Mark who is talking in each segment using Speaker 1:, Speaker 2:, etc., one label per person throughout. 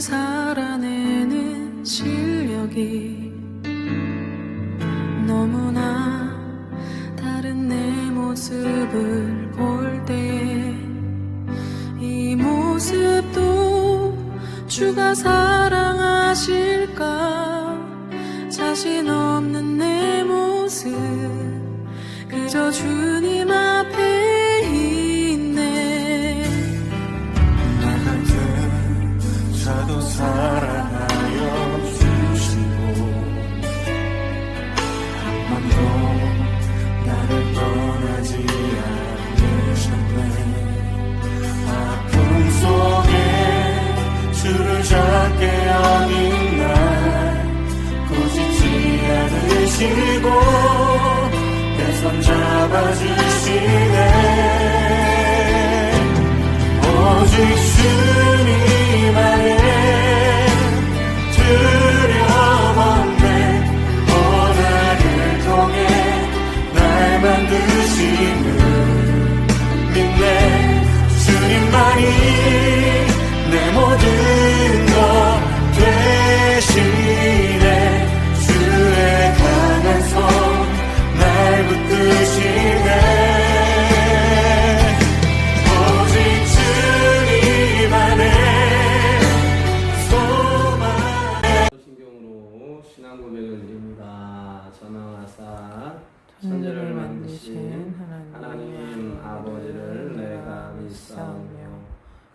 Speaker 1: 살아내는 실력이 너무나 다른 내 모습을 볼 때에 이 모습도 주가 사랑하실까? 자신 없는 내 모습 그저 주님 앞에 있네.
Speaker 2: 나 같은 자도 사랑하여 주시고 한 번도 나를 떠나지 않으셨네. 아픔 속에 주를 잡게 여긴 날 꾸짖지 않으시고 내 손 잡아주시네. 오직 주님 안에 두려움없네. 고난을 통해 날 만드시는 믿네. 주님만이 내 모든 것 되시네. 주의 강한 손 날 붙드시네. 오직 주님 안에 소망해.
Speaker 3: 신경으로 신앙 고백을 드립니다. 전능하사 천지를 만드신 하나님 아버지를 내가 믿사오며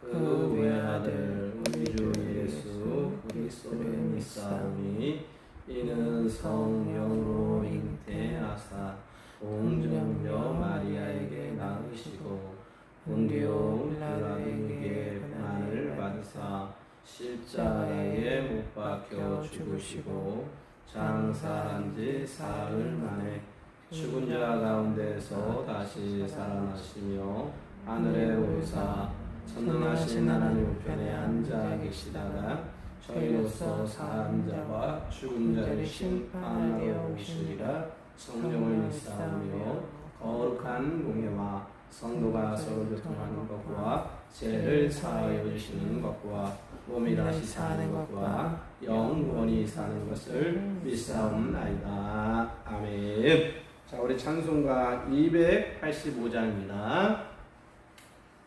Speaker 3: 그 외아들 우리 주 예수 그리스도를 믿사오니 이는 성령으로 잉태하사 공주여 마리아에게 낳으시고 본디오 빌라도에게 고난을 받으사 십자가에 못 박혀 죽으시고 장사한 지 사흘 만에 죽은 자 가운데서 다시 살아나시며 하늘에 오르사 전능하신 하나님 우편에 앉아 계시다가 저희로서 사한 자와 죽은 자를 심판하러 오시리라. 성령을 믿사오며 거룩한 공예와 성도가 서로 교통하는 것과 죄를 사하여 주시는 것과 몸이 다시 사는 것과 영원히 사는 것을 믿사옵나이다. 아멘. 자, 우리 찬송가 285장입니다.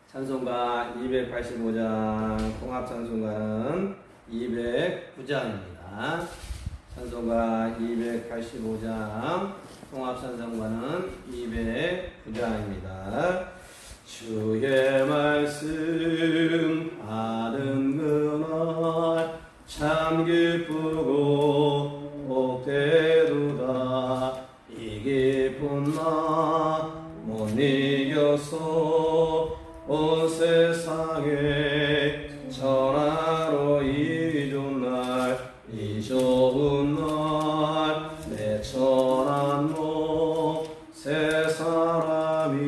Speaker 3: 찬송가 285장 통합 찬송가는 209장입니다. 찬송가 285장 통합 찬송가는 209장입니다. 주의 말씀 하는 그날 참 기쁘고 복되도다. 이 기쁜 날 못 이겨서 온 세상에 전하러 이 좋은 날, 이 좋은 날, 내 천한 몸, 세 사람이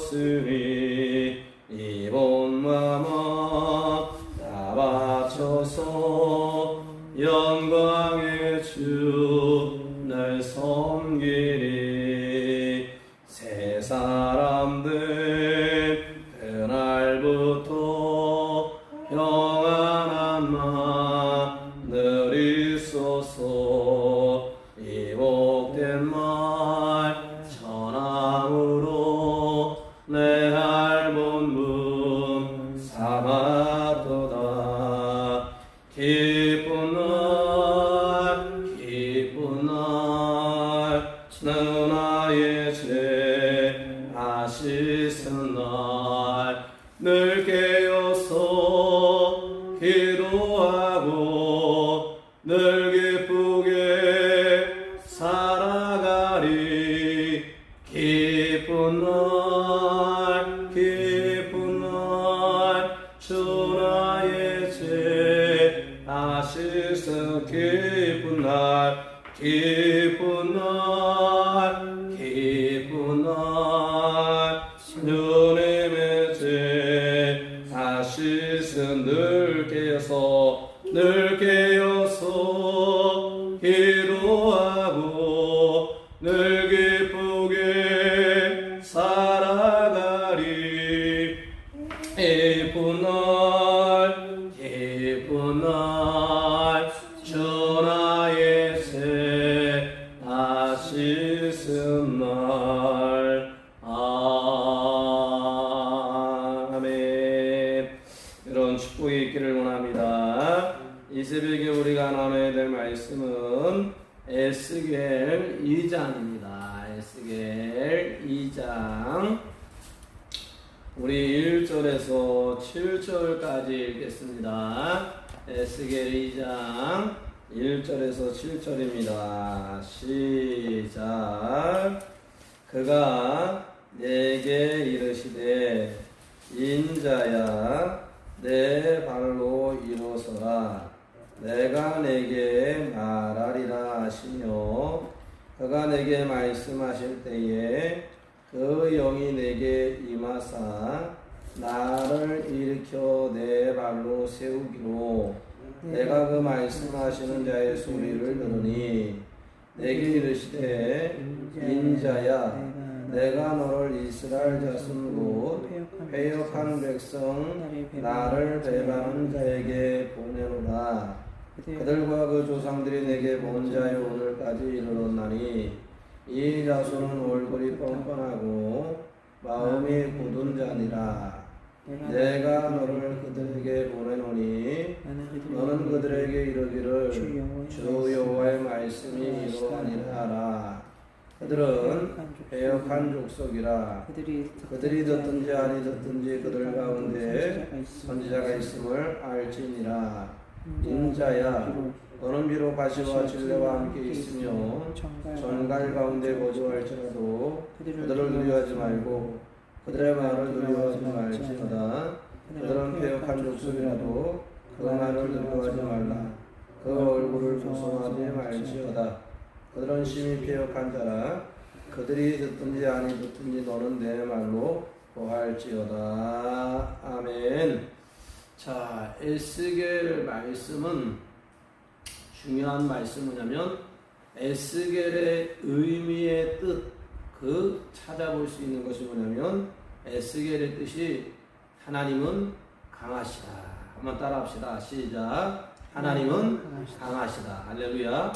Speaker 3: 되었으니, 이본 마마 다 바쳐서 영광의 주 날 섬기리. 세 사람들 그날부터 평안한 마늘이 있어서 이 복된 말 전함으로 내 알본문 삼았도다. 기쁜 날 누나의 죄 아시는 날 늘 깨어서 기도하고 늘 기쁘게 살아가리. 기쁜 날 주 나의 죄 아시는 기쁜 날 주님의 죄 아시는 늘 깨어서 기도하고 늘 기쁘게 살아가리. 기쁜 날 축복이 있기를 원합니다. 이 새벽에 우리가 나눠야 될 말씀은 에스겔 2장입니다. 에스겔 2장 우리 1절에서 7절까지 읽겠습니다. 에스겔 2장 1절에서 7절입니다. 시작. 그가 내게 이르시되 인자야 내 발로 일어서라 내가 내게 말하리라 하시며 그가 내게 말씀하실 때에 그 영이 내게 임하사 나를 일으켜 내 발로 세우기로 내가 그 말씀하시는 자의 소리를 들으니 내게 이르시되 인자야 내가 너를 이스라엘 자손 곧 회역한 백성 나를 배반한 자에게 보내노라. 그들과 그 조상들이 내게 본 자의 오늘까지 이르렀나니 이 자손은 얼굴이 뻔뻔하고 마음이 굳은 자니라. 내가 너를 그들에게 보내노니 너는 그들에게 이르기를 주 여호와의 말씀이 이러하니라 하라. 그들은 배역한 족속이라. 그들이 듣든지 아니 듣든지 그들 가운데 선지자가 있음을 알지니라. 인자야 너는 비록 가시와 진례와 함께 있으며 전갈 가운데 거주할지라도 그들을 두려워하지 말고 그들의 말을 두려워하지 말지어다. 그들은 배역한 족속이라도 그 말을 두려워하지 말라. 그 얼굴을 조성하지 말지어다. 그들은 심히 패역한 자라. 그들이 듣든지 아니 듣든지 너는 내 말로 고할지어다. 아멘. 자, 에스겔 말씀은 중요한 말씀이냐면 에스겔의 의미의 뜻, 그 찾아볼 수 있는 것이 뭐냐면 에스겔의 뜻이 하나님은 강하시다. 한번 따라합시다. 시작. 하나님은 강하시다. 할렐루야.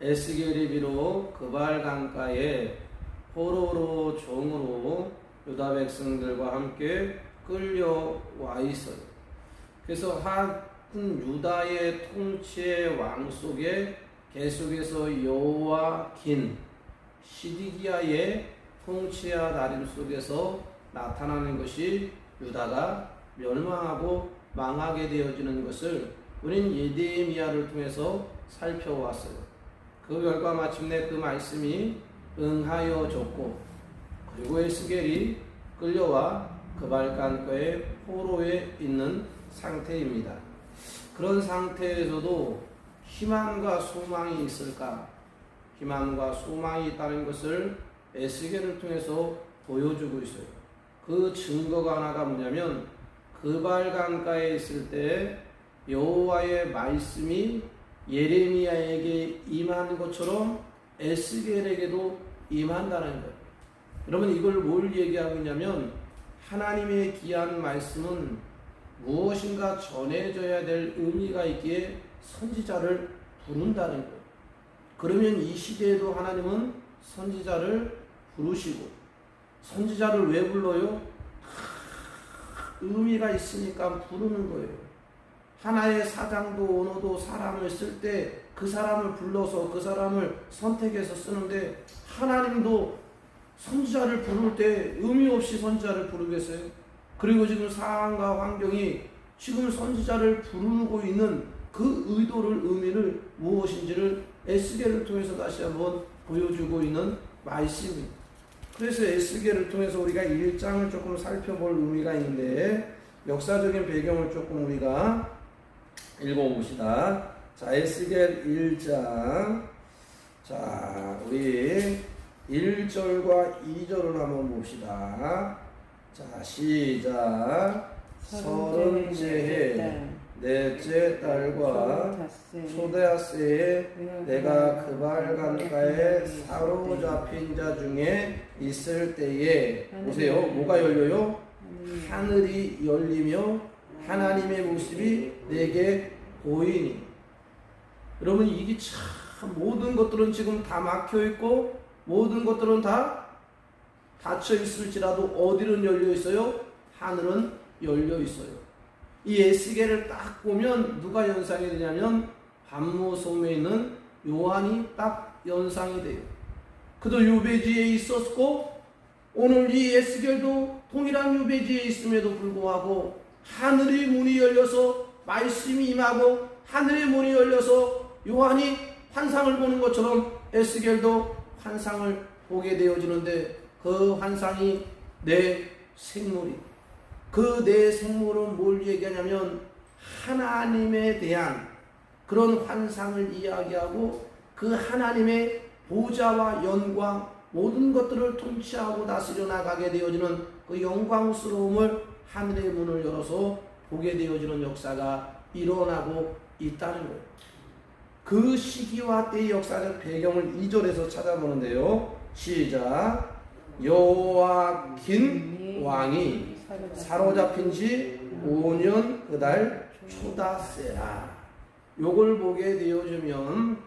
Speaker 3: 에스겔이 비록 그발 강가에 포로로 종으로 유다 백성들과 함께 끌려와 있어요. 그래서 한 유다의 통치의 왕 속에 계속해서 여호와긴 시디기야의 통치와 다림 속에서 나타나는 것이 유다가 멸망하고 망하게 되어지는 것을 우린 예레미야를 통해서 살펴왔어요. 그 결과 마침내 그 말씀이 응하여 졌고 그리고 에스겔이 끌려와 그발강가의 포로에 있는 상태입니다. 그런 상태에서도 희망과 소망이 있을까? 희망과 소망이 있다는 것을 에스겔을 통해서 보여주고 있어요. 그 증거가 하나가 뭐냐면 그발강가에 있을 때 여호와의 말씀이 예레미야에게 임한 것처럼 에스겔에게도 임한다는 거예요. 여러분 이걸 뭘 얘기하고 있냐면 하나님의 귀한 말씀은 무엇인가 전해져야 될 의미가 있기에 선지자를 부른다는 거예요. 그러면 이 시대에도 하나님은 선지자를 부르시고 선지자를 왜 불러요? 의미가 있으니까 부르는 거예요. 하나의 사장도 언어도 사람을 쓸 때 그 사람을 불러서 그 사람을 선택해서 쓰는데 하나님도 선지자를 부를 때 의미 없이 선지자를 부르겠어요? 그리고 지금 상황과 환경이 지금 선지자를 부르고 있는 그 의도를 의미를 무엇인지를 에스겔을 통해서 다시 한번 보여주고 있는 말씀입니다. 그래서 에스겔을 통해서 우리가 1장을 조금 살펴볼 의미가 있는데 역사적인 배경을 조금 우리가 읽어봅시다. 자, 에스겔 1장. 자, 우리 1절과 2절을 한번 봅시다. 자, 시작. 30째 해 넷째 달과 초대하세에 내가 그발 강가에 사로잡힌 자 중에 있을 때에 보세요. 뭐가 열려요? 하늘이 열리며 하나님의 모습이 내게 보이니. 여러분 이게 참 모든 것들은 지금 다 막혀 있고 모든 것들은 다 닫혀 있을지라도 어디는 열려 있어요? 하늘은 열려 있어요. 이 에스겔을 딱 보면 누가 연상이 되냐면 반모섬에 있는 요한이 딱 연상이 돼요. 그도 유배지에 있었고 오늘 이 에스겔도 동일한 유배지에 있음에도 불구하고 하늘의 문이 열려서 말씀이 임하고 하늘의 문이 열려서 요한이 환상을 보는 것처럼 에스겔도 환상을 보게 되어지는데 그 환상이 내 생물이 그 내 생물은 뭘 얘기하냐면 하나님에 대한 그런 환상을 이야기하고 그 하나님의 보좌와 영광 모든 것들을 통치하고 다스려 나가게 되어지는 그 영광스러움을 하늘의 문을 열어서 보게 되어지는 역사가 일어나고 있다는 거예요. 그 시기와 때의 역사적 배경을 2절에서 찾아보는데요. 시작. 여호와긴 왕이 사로잡힌 지 5년 그달 초다세라. 요걸 보게 되어지면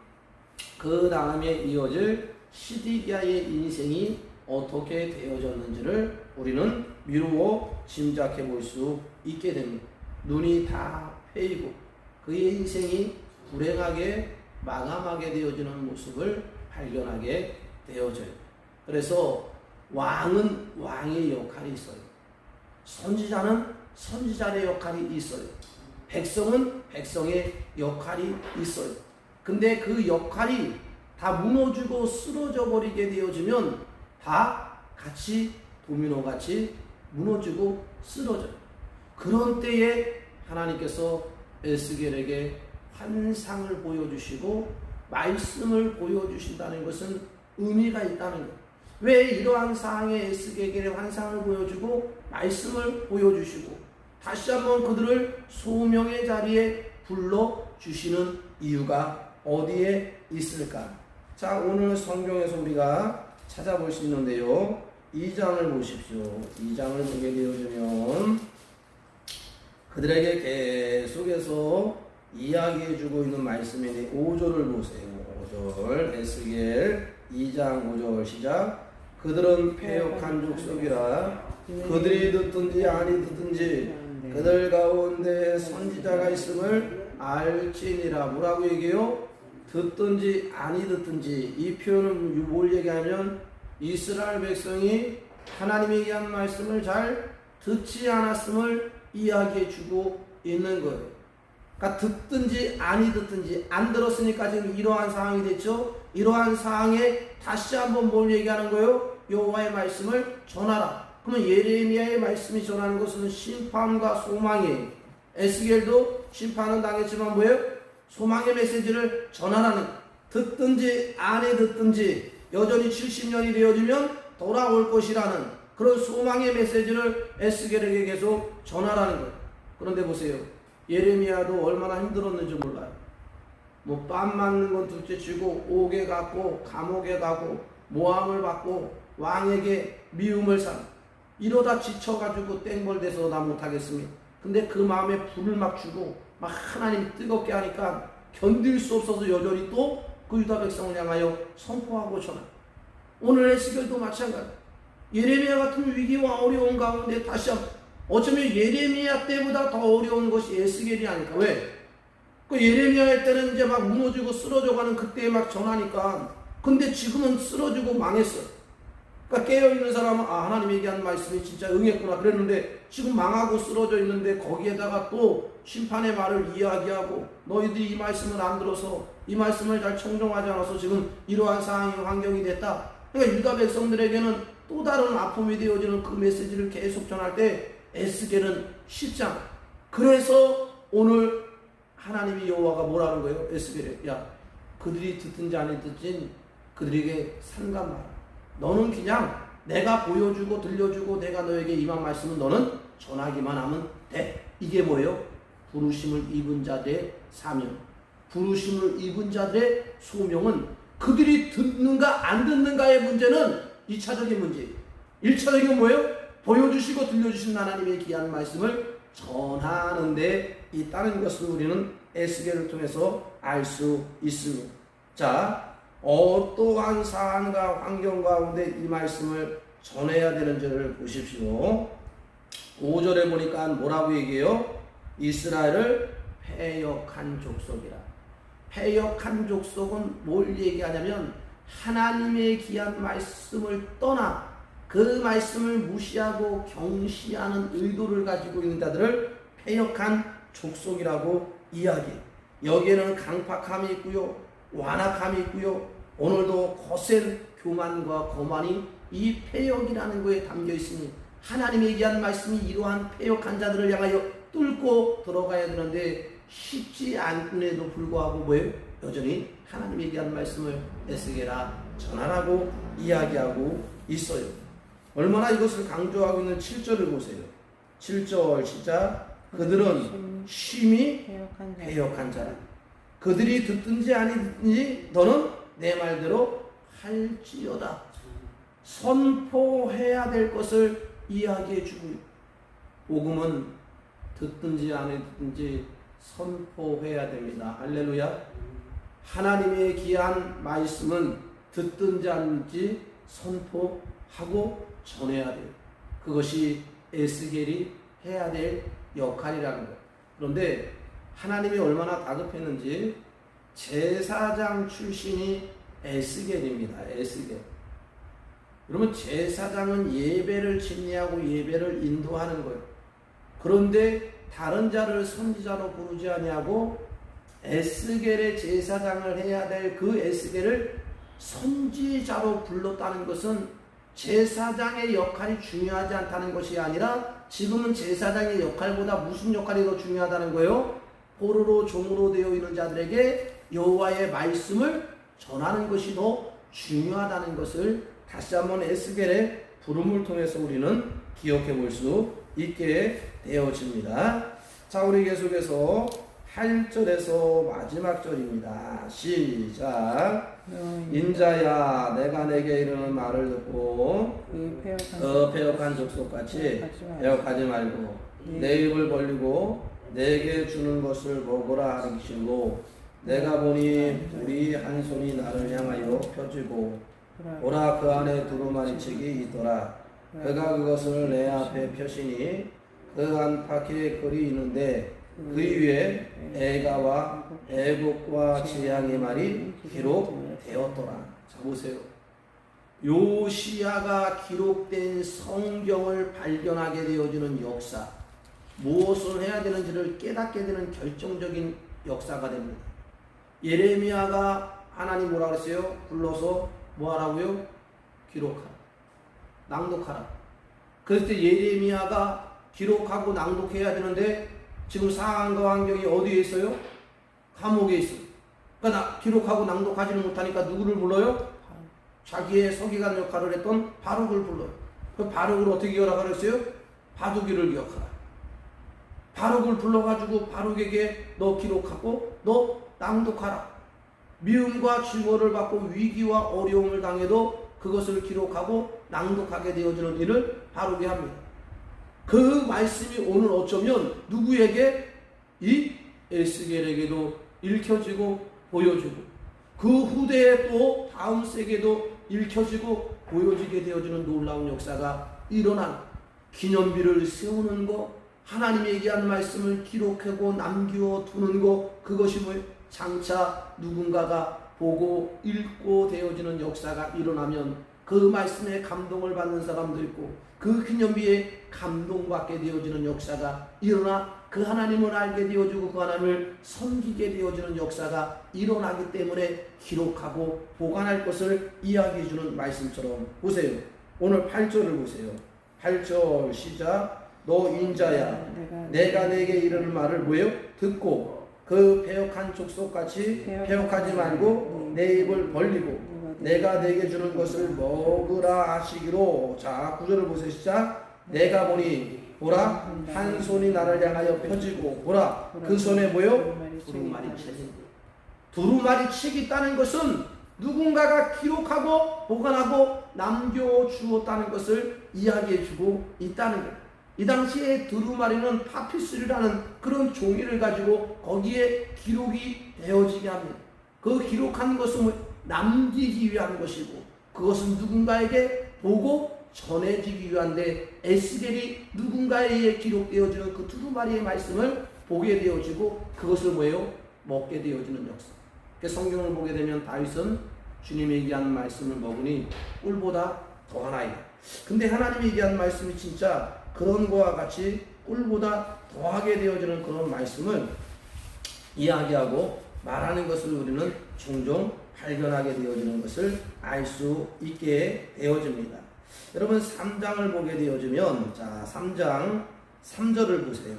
Speaker 3: 그 다음에 이어질 시디기야의 인생이 어떻게 되어졌는지를 우리는 미루어 짐작해 볼 수 있게 됩니다. 눈이 다 패이고 그의 인생이 불행하게 마감하게 되어지는 모습을 발견하게 되어져요. 그래서 왕은 왕의 역할이 있어요. 선지자는 선지자의 역할이 있어요. 백성은 백성의 역할이 있어요. 근데 그 역할이 다 무너지고 쓰러져 버리게 되어지면 다 같이 도미노같이 무너지고 쓰러져요. 그런 때에 하나님께서 에스겔에게 환상을 보여주시고 말씀을 보여주신다는 것은 의미가 있다는 거예요. 왜 이러한 상황에 에스겔에게 환상을 보여주고 말씀을 보여주시고 다시 한번 그들을 소명의 자리에 불러주시는 이유가 어디에 있을까? 자, 오늘 성경에서 우리가 찾아볼 수 있는데요. 2장을 보십시오. 2장을 보게 되어지면 그들에게 계속해서 이야기해주고 있는 말씀이니 5절을 보세요. 5절 에스겔 2장 5절 시작. 그들은 패역한 족속이라 그들이 듣든지 아니 듣든지 그들 가운데 선지자가 있음을 알지니라. 뭐라고 얘기해요? 듣든지 아니 듣든지. 이 표현은 뭘 얘기하면 이스라엘 백성이 하나님이 얘기한 말씀을 잘 듣지 않았음을 이야기해 주고 있는 거예요. 그러니까 듣든지 아니 듣든지 안 들었으니까 지금 이러한 상황이 됐죠. 이러한 상황에 다시 한번 뭘 얘기하는 거예요? 여호와의 말씀을 전하라. 그러면 예레미야의 말씀이 전하는 것은 심판과 소망이에요. 에스겔도 심판은 당했지만 뭐예요? 소망의 메시지를 전하라는, 듣든지 아니 듣든지 여전히 70년이 되어지면 돌아올 것이라는 그런 소망의 메시지를 에스겔에게 계속 전하라는 거예요. 그런데 보세요. 예레미야도 얼마나 힘들었는지 몰라요. 뭐 뺨 맞는 건 둘째치고 옥에 갔고 감옥에 가고 모함을 받고 왕에게 미움을 산, 이러다 지쳐가지고 땡벌돼서 나 못하겠습니다. 근데 그 마음에 불을 막 주고 막 하나님 뜨겁게 하니까 견딜 수 없어서 여전히 또 그 유다 백성을 향하여 선포하고 전하. 오늘 에스겔도 마찬가지. 예레미야 같은 위기와 어려운 가운데 다시 한번, 어쩌면 예레미야 때보다 더 어려운 것이 에스겔이 아닐까. 왜? 그 예레미야 때는 이제 막 무너지고 쓰러져가는 그때에 막 전하니까. 근데 지금은 쓰러지고 망했어. 그러니까 깨어있는 사람은 하나님 얘기한 말씀이 진짜 응했구나 그랬는데 지금 망하고 쓰러져 있는데 거기에다가 또 심판의 말을 이야기하고 너희들이 이 말씀을 안 들어서 이 말씀을 잘 청정하지 않아서 지금 이러한 상황이 환경이 됐다. 그러니까 유다 백성들에게는 또 다른 아픔이 되어지는 그 메시지를 계속 전할 때 에스겔은 쉽지 않아. 그래서 오늘 하나님이 여호와가 뭐라는 거예요? 에스겔에, 야, 그들이 듣든지 아니 듣든지 그들에게 상관마라. 너는 그냥 내가 보여주고 들려주고 내가 너에게 임한 말씀은 너는 전하기만 하면 돼. 이게 뭐예요? 부르심을 입은 자들의 사명, 부르심을 입은 자들의 소명은 그들이 듣는가 안 듣는가의 문제는 2차적인 문제예요. 1차적인 건 뭐예요? 보여주시고 들려주신 하나님의 귀한 말씀을 전하는 데 있다는 것을 우리는 에스겔을 통해서 알 수 있습니다. 자, 어떠한 상황과 환경 가운데 이 말씀을 전해야 되는지를 보십시오. 5절에 보니까 뭐라고 얘기해요? 이스라엘을 패역한 족속이라. 패역한 족속은 뭘 얘기하냐면 하나님의 귀한 말씀을 떠나 그 말씀을 무시하고 경시하는 의도를 가지고 있는 자들을 패역한 족속이라고 이야기해요. 여기에는 강팍함이 있고요, 완악함이 있고요, 오늘도 거센 교만과 거만이 이 패역이라는 거에 담겨 있으니 하나님의 얘기한 말씀이 이러한 패역한 자들을 향하여 뚫고 들어가야 되는데 쉽지 않음에도 불구하고 뭐예요? 여전히 하나님의 얘기한 말씀을 에스겔아 전하라고 이야기하고 있어요. 얼마나 이것을 강조하고 있는 7절을 보세요. 7절 시작. 그들은 심히 패역한 자라. 그들이 듣든지 아니 듣든지 너는 내 말대로 할지어다. 선포해야 될 것을 이야기해 주고요. 복음은 듣든지 아니 듣든지 선포해야 됩니다. 할렐루야. 하나님의 귀한 말씀은 듣든지 아니든지 선포하고 전해야 돼요. 그것이 에스겔이 해야 될 역할이라는 거예요. 그런데 하나님이 얼마나 다급했는지 제사장 출신이 에스겔입니다. 에스겔. 그러면 제사장은 예배를 진리하고 예배를 인도하는 거예요. 그런데 다른 자를 선지자로 부르지 아니하고 에스겔의 제사장을 해야 될 그 에스겔을 선지자로 불렀다는 것은 제사장의 역할이 중요하지 않다는 것이 아니라 지금은 제사장의 역할보다 무슨 역할이 더 중요하다는 거예요? 포로로 종으로 되어 있는 자들에게 여호와의 말씀을 전하는 것이 더 중요하다는 것을 다시 한번 에스겔의 부름을 통해서 우리는 기억해 볼 수 있게 되어집니다. 자, 우리 계속해서 8절에서 마지막 절입니다. 시작. 인자야, 내가 내게 이르는 말을 듣고 패역한 족속같이 패역하지 말고 내 입을 벌리고 내게 주는 것을 먹으라 하시고 내가 보니 우리 한 손이 나를 향하여 펴지고 보라 그 안에 두루마리 책이 있더라. 그가 그것을 내 앞에 펴시니 그 안팎에 글이 있는데 그 위에 애가와 애국과 재앙의 말이 기록되었더라. 자, 보세요. 요시야가 기록된 성경을 발견하게 되어지는 역사, 무엇을 해야 되는지를 깨닫게 되는 결정적인 역사가 됩니다. 예레미야가 하나님 뭐라 그랬어요? 불러서 뭐 하라고요? 기록하라, 낭독하라. 그랬을 때 예레미야가 기록하고 낭독해야 되는데 지금 상황과 환경이 어디에 있어요? 감옥에 있어요. 그러니까 기록하고 낭독하지는 못하니까 누구를 불러요? 자기의 서기관 역할을 했던 바룩을 불러요. 그 바룩을 어떻게 기억하라 그랬어요? 바두기를 기억하라. 바룩을 불러가지고 바룩에게 너 기록하고 너 낭독하라. 미움과 증오를 받고 위기와 어려움을 당해도 그것을 기록하고 낭독하게 되어지는 일을 바룩이 합니다. 그 말씀이 오늘 어쩌면 누구에게? 이 에스겔에게도 읽혀지고 보여지고 그 후대에 또 다음 세계도 읽혀지고 보여지게 되어지는 놀라운 역사가 일어난 기념비를 세우는 것, 하나님이 얘기한 말씀을 기록하고 남겨 두는 것, 그것이 뭐예요? 장차 누군가가 보고 읽고 되어지는 역사가 일어나면 그 말씀에 감동을 받는 사람도 있고 그 기념비에 감동받게 되어지는 역사가 일어나 그 하나님을 알게 되어지고 그 하나님을 섬기게 되어지는 역사가 일어나기 때문에 기록하고 보관할 것을 이야기해주는 말씀처럼 보세요. 오늘 8절을 보세요. 8절 시작. 너 인자야, 내가 내게 이르는 말을 뭐예요? 듣고 그 패역한 족속같이 패역하지 말고 내 입을 벌리고 내가 내게 주는 것을 먹으라 하시기로. 자, 9절을 보세요. 시작. 내가 보니 보라 한 손이 나를 향하여 펴지고 보라 그 손에 뭐요? 두루마리 책이. 두루마리 책이 있다는 것은 누군가가 기록하고 보관하고 남겨주었다는 것을 이야기해주고 있다는 거예요. 이 당시에 두루마리는 파피스라는 그런 종이를 가지고 거기에 기록이 되어지게 합니다. 그 기록한 것은 남기기 위한 것이고 그것은 누군가에게 보고 전해지기 위한데 에스겔이 누군가에 의해 기록되어지는 그 두루마리의 말씀을 보게 되어지고 그것을 뭐예요? 먹게 되어지는 역사. 성경을 보게 되면 다윗은 주님이 얘기한 말씀을 먹으니 꿀보다 더하나이다. 근데 하나님이 얘기한 말씀이 진짜 그런 거와 같이 꿀보다 더하게 되어지는 그런 말씀을 이야기하고 말하는 것을 우리는 종종 발견하게 되어지는 것을 알 수 있게 되어집니다. 여러분 3장을 보게 되어지면 자 3장 3절을 보세요.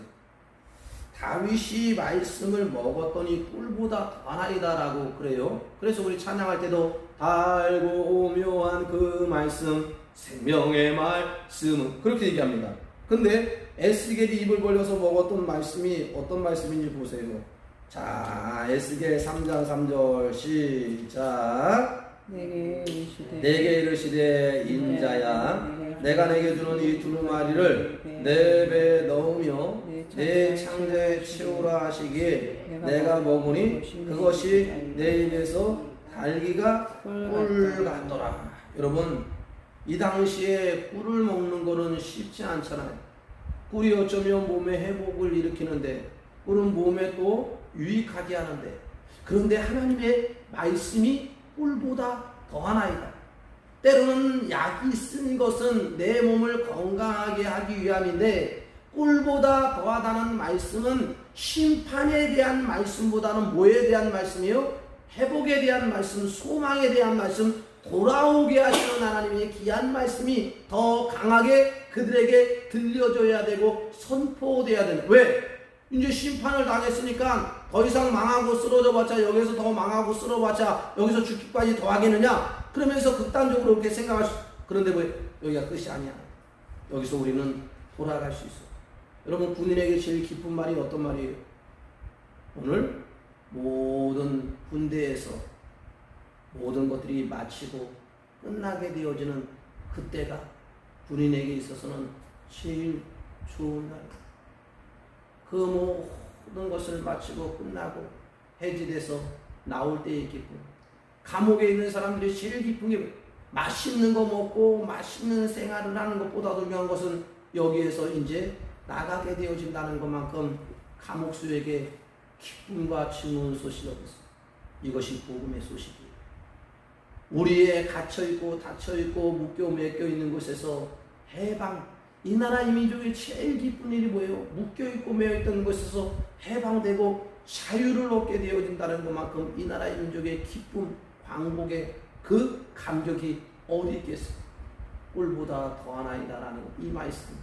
Speaker 3: 다윗이 말씀을 먹었더니 꿀보다 더하나이다 라고 그래요. 그래서 우리 찬양할 때도 달고 오묘한 그 말씀 생명의 말씀은 그렇게 얘기합니다. 근데 에스겔이 입을 벌려서 먹었던 말씀이 어떤 말씀인지 보세요. 자 에스겔 3장 3절 시작. 내게 이르시되 인자야 내가 내게 주는 이 두루마리를 내 배에 넣으며 내 창자에 채우라 하시기에 내가 먹으니 그것이 내 입에서 달기가 꿀 같더라. 여러분 이 당시에 꿀을 먹는 거는 쉽지 않잖아요. 꿀이 어쩌면 몸에 회복을 일으키는데 꿀은 몸에 또 유익하게 하는데 그런데 하나님의 말씀이 꿀보다 더하나이다. 때로는 약이 쓴 것은 내 몸을 건강하게 하기 위함인데 꿀보다 더하다는 말씀은 심판에 대한 말씀보다는 뭐에 대한 말씀이요? 회복에 대한 말씀, 소망에 대한 말씀, 돌아오게 하시는 하나님의 귀한 말씀이 더 강하게 그들에게 들려줘야 되고 선포돼야 되는. 왜? 이제 심판을 당했으니까 더 이상 망하고 쓰러져 봤자 여기서 더 망하고 쓰러봤자 여기서 죽기까지 더 하겠느냐? 그러면서 극단적으로 그렇게 생각할 수. 그런데 왜 여기가 끝이 아니야? 여기서 우리는 돌아갈 수 있어. 여러분 군인에게 제일 기쁜 말이 어떤 말이에요? 오늘 모든 군대에서 모든 것들이 마치고 끝나게 되어지는 그때가 군인에게 있어서는 제일 좋은 날. 그 모든 것을 마치고 끝나고 해지돼서 나올 때의 기쁨. 감옥에 있는 사람들이 제일 기쁜 게 맛있는 거 먹고 맛있는 생활을 하는 것보다도 중요한 것은 여기에서 이제 나가게 되어진다는 것만큼 감옥수에게 기쁨과 즐거운 소식이 없어. 이것이 복음의 소식이에요. 우리의 갇혀있고 닫혀있고 묶여 매겨 있는 곳에서 해방. 이 나라 이 민족의 제일 기쁜 일이 뭐예요? 묶여있고 매여있던 곳에서 해방되고 자유를 얻게 되어진다는 것만큼 이 나라 이 민족의 기쁨, 광복의 그 감격이 어디 있겠어? 꿀보다 더하나이다라는 이 말씀.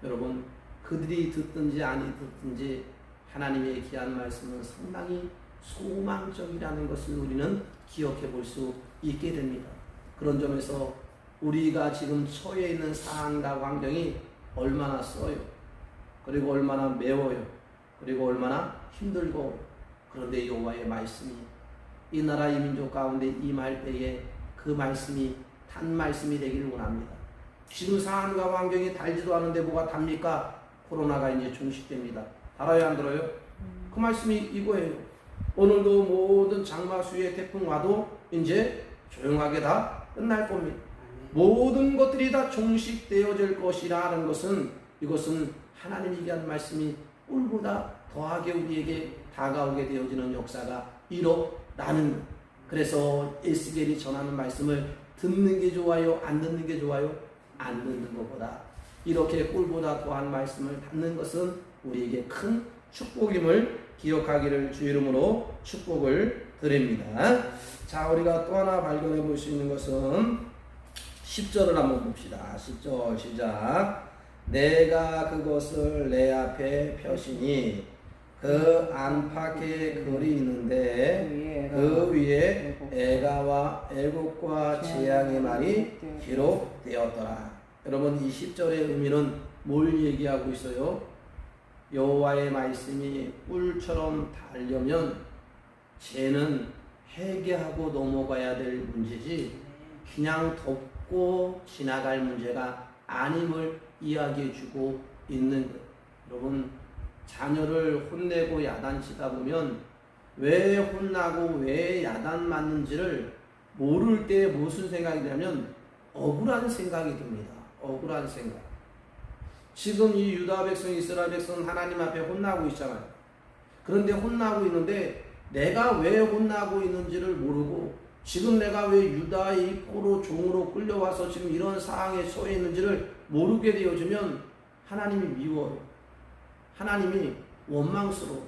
Speaker 3: 여러분 그들이 듣든지 아니 듣든지 하나님의 귀한 말씀은 상당히 소망적이라는 것을 우리는 기억해 볼 수 있게 됩니다. 그런 점에서 우리가 지금 처해 있는 상황과 환경이 얼마나 써요. 그리고 얼마나 매워요. 그리고 얼마나 힘들고. 그런데 여호와의 말씀이 이 나라 이 민족 가운데 임할 때에 그 말씀이 단 말씀이 되기를 원합니다. 지금 상황과 환경이 달지도 않은데 뭐가 답니까? 코로나가 이제 종식됩니다. 달아요 안 들어요? 그 말씀이 이거예요. 오늘도 모든 장마수의 태풍 와도 이제 조용하게 다 끝날 겁니다. 모든 것들이 다 종식되어질 것이라는 것은 이것은 하나님이 얘기한 말씀이 꿀보다 더하게 우리에게 다가오게 되어지는 역사가 일어나는 것. 그래서 에스겔이 전하는 말씀을 듣는 게 좋아요? 안 듣는 게 좋아요? 안 듣는 것보다 이렇게 꿀보다 더한 말씀을 듣는 것은 우리에게 큰 축복임을 기억하기를 주 이름으로 축복을 드립니다. 자, 우리가 또 하나 발견해 볼 수 있는 것은 10절을 한번 봅시다. 10절 시작. 내가 그것을 내 앞에 펴시니 그 안팎에 글이 있는데 그 위에 애가와 애국과 재앙의 말이 기록되었더라. 여러분 이 10절의 의미는 뭘 얘기하고 있어요? 여호와의 말씀이 꿀처럼 달려면 죄는 회개하고 넘어가야 될 문제지 그냥 덮고 지나갈 문제가 아님을 이야기해주고 있는 거예요. 여러분 자녀를 혼내고 야단치다 보면 왜 혼나고 왜 야단 맞는지를 모를 때 무슨 생각이 드냐면 억울한 생각이 듭니다. 억울한 생각. 지금 이 유다 백성, 이스라엘 백성은 하나님 앞에 혼나고 있잖아요. 그런데 혼나고 있는데 내가 왜 혼나고 있는지를 모르고 지금 내가 왜 유다의 이 포로 종으로 끌려와서 지금 이런 상황에 처해 있는지를 모르게 되어지면 하나님이 미워요. 하나님이 원망스러워.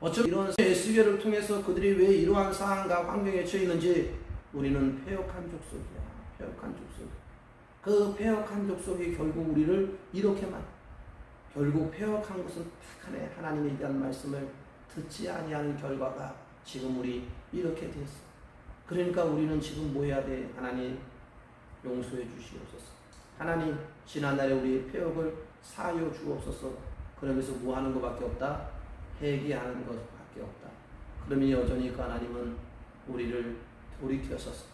Speaker 3: 어쩌면 이런 에스겔을 통해서 그들이 왜 이러한 상황과 환경에 처해 있는지 우리는 패역한 족속이야. 패역한 족속. 그 패역한 족속이 결국 우리를 이렇게 결국 패역한 것은 tak하네. 하나님에 대한 말씀을 듣지 아니하는 결과가 지금 우리 이렇게 됐어. 그러니까 우리는 지금 뭐 해야 돼? 하나님 용서해 주시옵소서. 하나님 지난날에 우리의 패역을 사하여 주옵소서. 그러면서 뭐 하는 것밖에 없다? 회개하는 것밖에 없다. 그러면 여전히 그 하나님은 우리를 돌이켜서서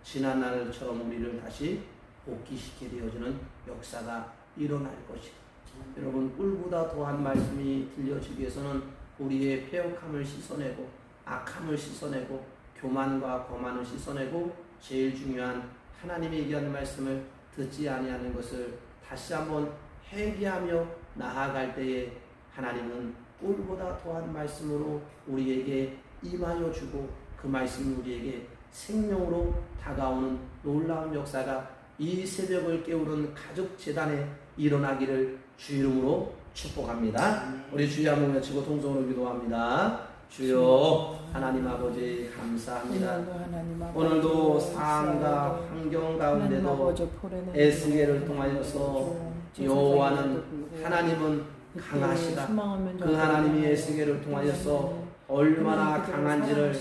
Speaker 3: 지난날처럼 우리를 다시 복귀시키게 되어지는 역사가 일어날 것이다. 여러분, 꿀보다 더한 말씀이 들려지기 위해서는 우리의 패역함을 씻어내고 악함을 씻어내고 교만과 거만을 씻어내고 제일 중요한 하나님의 얘기하는 말씀을 듣지 아니하는 것을 다시 한번 회개하며 나아갈 때에 하나님은 꿀보다 더한 말씀으로 우리에게 임하여 주고 그 말씀이 우리에게 생명으로 다가오는 놀라운 역사가 이 새벽을 깨우는 가족 재단에 일어나기를 주 이름으로 축복합니다. 우리 주여 한번 외치고 통성으로 기도합니다. 주여 하나님 아버지 감사합니다. 오늘도 상황과 환경 가운데도 에스겔을 통하여서 여호와는 하나님은 강하시다. 그 하나님이 에스겔을 통하여서 얼마나 강한지를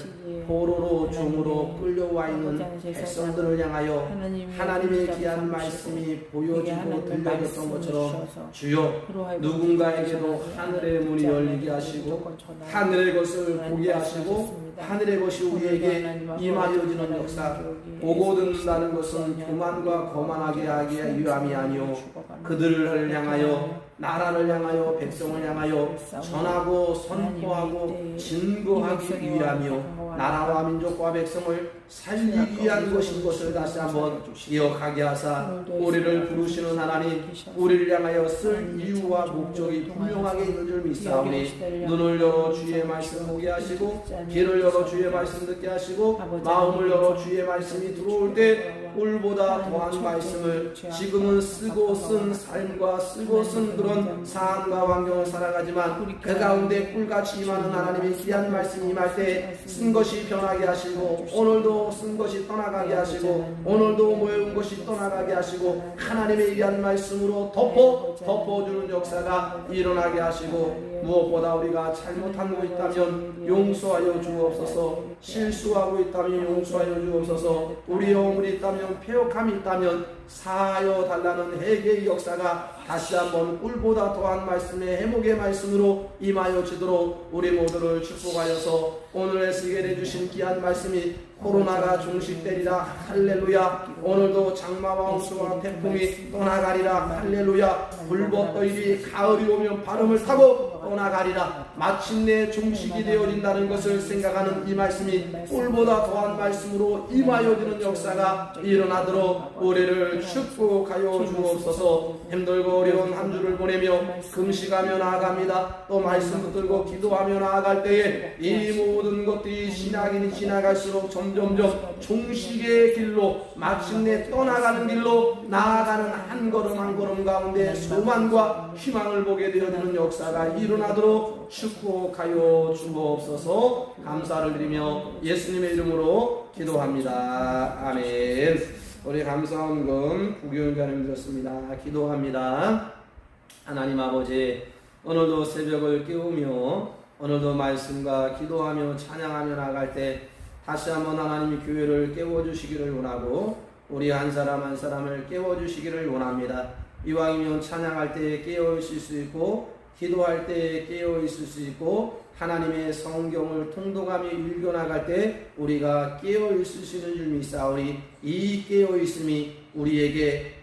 Speaker 3: 포로로 종으로 끌려와 있는 백성들을 향하여 하나님의 귀한 말씀이 보여지고 들려졌던 것처럼 주여 누군가에게도 하늘의 문이 열리게 하시고 하늘의 것을 보게 하시고 하늘의 것이 우리에게 임하여지는 역사. 오고 듣는다는 것은 교만과 거만하게 하기에 위함이 아니요 그들을 향하여 나라를 향하여 백성을 향하여 전하고 선포하고 증거하기 위함이요 나라와 민족과 백성을 살리기 위한 것인 것을 다시 한번 기억하게 하사 우리를 부르시는 하나님, 우리를 향하여 쓸 이유와 목적이 분명하게 있는 줄 믿사오니 눈을 열어 주의 말씀 보게 하시고 귀를 열어 주의 말씀 듣게 하시고 마음을 열어 주의 말씀이 들어올 때 꿀보다 더한 말씀을 지금은 쓰고 쓴 삶과 쓰고 쓴 그런 상황과 환경을 살아가지만 그 가운데 꿀같이 임하는 하나님의 귀한 말씀이 임할 때 쓴 것이 변하게 하시고 오늘도 쓴 것이 떠나가게 하시고 오늘도 모여온 것이 떠나가게 하시고 하나님의 귀한 말씀으로 덮어주는 역사가 일어나게 하시고 무엇보다 우리가 잘못한 거 있다면 용서하여 주옵소서. 실수하고 있다면 용서하여 주옵소서. 우리의 허물이 있다면 패역함이 있다면 사하여 달라는 회개의 역사가 다시 한번 꿀보다 더한 말씀의 해목의 말씀으로 임하여 지도록 우리 모두를 축복하여서 오늘 에스겔해 주신 귀한 말씀이 코로나가 종식되리라 할렐루야. 오늘도 장마와 홍수와 태풍이 떠나가리라 할렐루야. 불벗더이리 가을이 오면 바람을 타고 떠나가리라. 마침내 종식이 되어진다는 것을 생각하는 이 말씀이 꿀보다 더한 말씀으로 임하여지는 역사가 일어나도록 우리를 축복하여 주옵소서. 힘들고 어려운 한 주를 보내며 금식하며 나아갑니다. 또 말씀 붙들고 기도하며 나아갈 때에 이 모든 것들이 지나긴 지나갈수록 점점점 종식의 길로 마침내 떠나가는 길로 나아가는 한 걸음 한 걸음 가운데 소망과 희망을 보게 되어지는 역사가 일어나도록 축복하여 주옵소서. 감사를 드리며 예수님의 이름으로 기도합니다. 아멘. 우리 감사원금 부교인가님 드렸습니다. 기도합니다. 하나님 아버지, 오늘도 새벽을 깨우며 오늘도 말씀과 기도하며 찬양하며 나갈 때 다시 한번 하나님이 교회를 깨워주시기를 원하고 우리 한 사람 한 사람을 깨워주시기를 원합니다. 이왕이면 찬양할 때 깨어있을 수 있고 기도할 때 깨어있을 수 있고 하나님의 성경을 통독하며 읽어나갈 때 우리가 깨어있을 수 있는 줄 믿사오니 이 깨어있음이 우리에게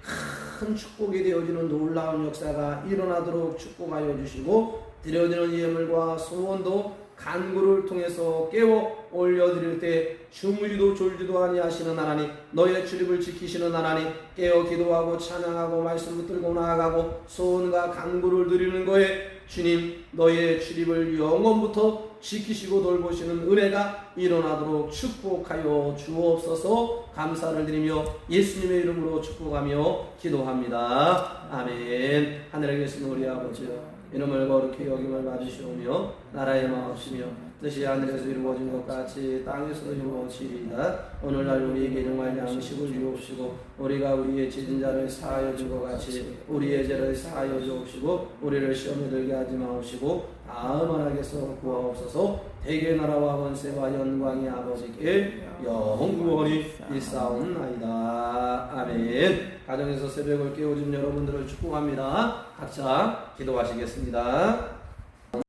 Speaker 3: 큰 축복이 되어지는 놀라운 역사가 일어나도록 축복하여 주시고 드려지는 예물과 소원도 간구를 통해서 깨워 올려드릴 때 주무지도 졸지도 아니하시는 하나님, 너의 출입을 지키시는 하나님, 깨어 기도하고 찬양하고 말씀을 들고 나아가고 소원과 간구를 드리는 거에 주님, 너의 출입을 영원부터 지키시고 돌보시는 은혜가 일어나도록 축복하여 주옵소서. 감사를 드리며 예수님의 이름으로 축복하며 기도합니다. 아멘. 하늘에 계신 우리 아버지여, 이름을 거룩히 여김을 받으시오며 나라의 마옵시며 뜻이 하늘에서 이루어진 것 같이 땅에서도 이루어지리이다. 오늘날 우리에게 일용할 양식을 주옵시고 우리가 우리의 지진자를 사하여 준 것 같이 우리의 죄를 사하여 주옵시고 우리를 시험에 들게 하지 마옵시고 다음 악에서 구하옵소서. 대개 나라와 권세와 영광이 아버지께 영원히 있사옵나이다. 아멘. 가정에서 새벽을 깨워준 여러분들을 축복합니다. 각자 기도하시겠습니다.